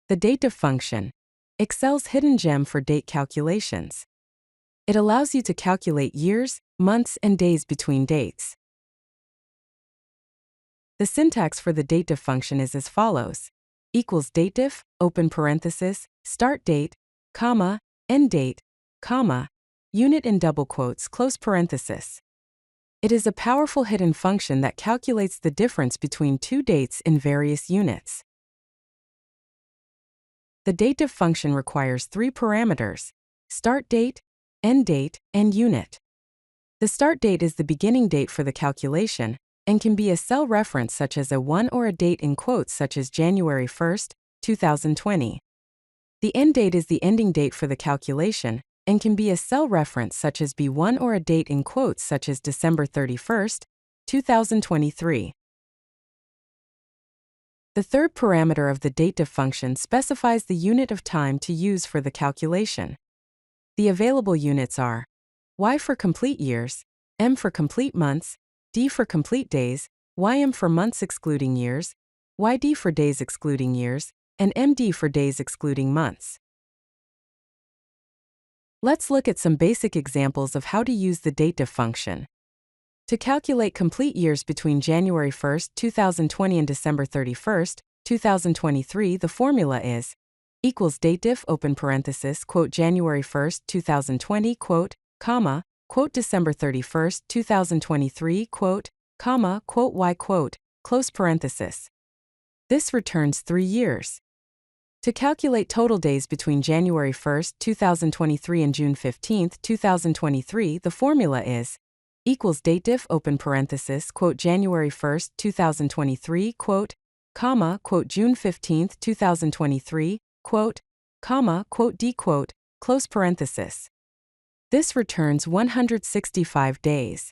The DATEDIF function, Excel's hidden gem for date calculations. It allows you to calculate years, months, and days between dates. The syntax for the DATEDIF function is as follows: equals DATEDIF, open parenthesis, start date, comma, end date, comma, unit in double quotes, close parenthesis. It is a powerful hidden function that calculates the difference between two dates in various units. The DATEDIF function requires three parameters: start date, end date, and unit. The start date is the beginning date for the calculation, and can be a cell reference such as a 1 or a date in quotes such as January 1st, 2020. The end date is the ending date for the calculation, and can be a cell reference such as B1 or a date in quotes such as December 31st, 2023. The third parameter of the DATEDIF function specifies the unit of time to use for the calculation. The available units are Y for complete years, M for complete months, D for complete days, YM for months excluding years, YD for days excluding years, and MD for days excluding months. Let's look at some basic examples of how to use the DATEDIF function. To calculate complete years between January 1st, 2020 and December 31st, 2023, the formula is equals DATEDIF, open parenthesis, quote January 1st, 2020, quote, comma, quote December 31st, 2023, quote, comma, quote Y, quote, close parenthesis. This returns 3 years. To calculate total days between January 1st, 2023 and June 15th, 2023, the formula is equals DATEDIF, open parenthesis, quote January 1st, 2023, quote, comma, quote June 15th, 2023, quote, comma, quote D, quote, close parenthesis. This returns 165 days.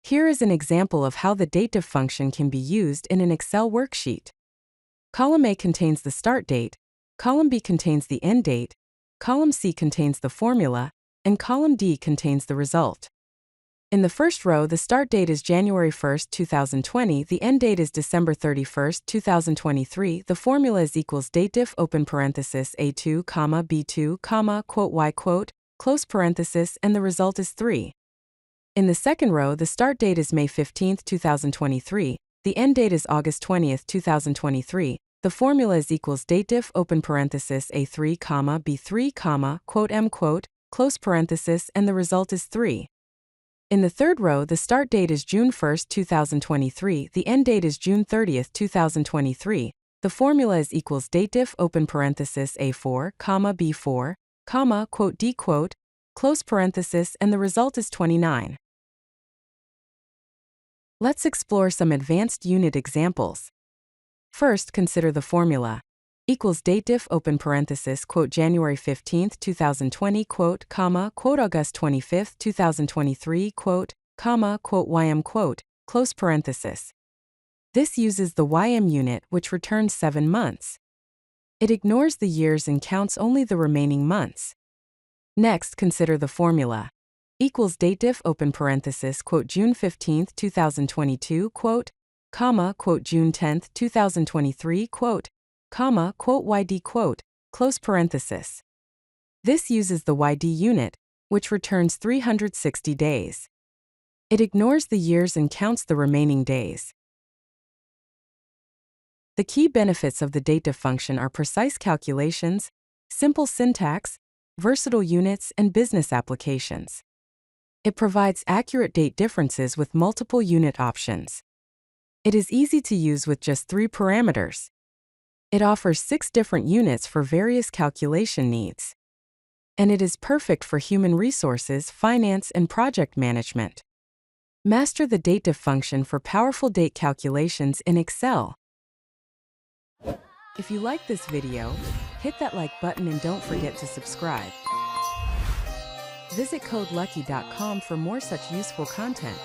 Here is an example of how the DATEDIF function can be used in an Excel worksheet. Column A contains the start date, column B contains the end date, column C contains the formula, and column D contains the result. In the first row, the start date is January 1st, 2020, the end date is December 31st, 2023, the formula is equals DATEDIF, open parenthesis, A2, comma, B2, comma, quote Y, quote, close parenthesis, and the result is 3. In the second row, the start date is May 15th, 2023, the end date is August 20th, 2023, the formula is equals DATEDIF, open parenthesis, A3, comma, B3, comma, quote M, quote, close parenthesis, and the result is 3. In the third row, the start date is June 1st, 2023, the end date is June 30th, 2023, the formula is equals DATEDIF, open parenthesis, A4, comma, B4, comma, quote D, quote, close parenthesis, and the result is 29. Let's explore some advanced unit examples. First, consider the formula. Equals DATEDIF, open parenthesis, quote January 15th, 2020, quote, comma, quote August 25th, 2023, quote, comma, quote YM, quote, close parenthesis. This uses the YM unit, which returns 7 months. It ignores the years and counts only the remaining months. Next, consider the formula. Equals DATEDIF, open parenthesis, quote June 15th, 2022, quote, comma, quote June 10th, 2023, quote, comma, quote YD, quote, close parenthesis. This uses the YD unit, which returns 360 days. It ignores the years and counts the remaining days. The key benefits of the DATEDIF function are precise calculations, simple syntax, versatile units, and business applications. It provides accurate date differences with multiple unit options. It is easy to use with just 3 parameters. It offers 6 different units for various calculation needs. And it is perfect for human resources, finance, and project management. Master the DATEDIF function for powerful date calculations in Excel. If you like this video, hit that like button and don't forget to subscribe. Visit codelucky.com for more such useful content.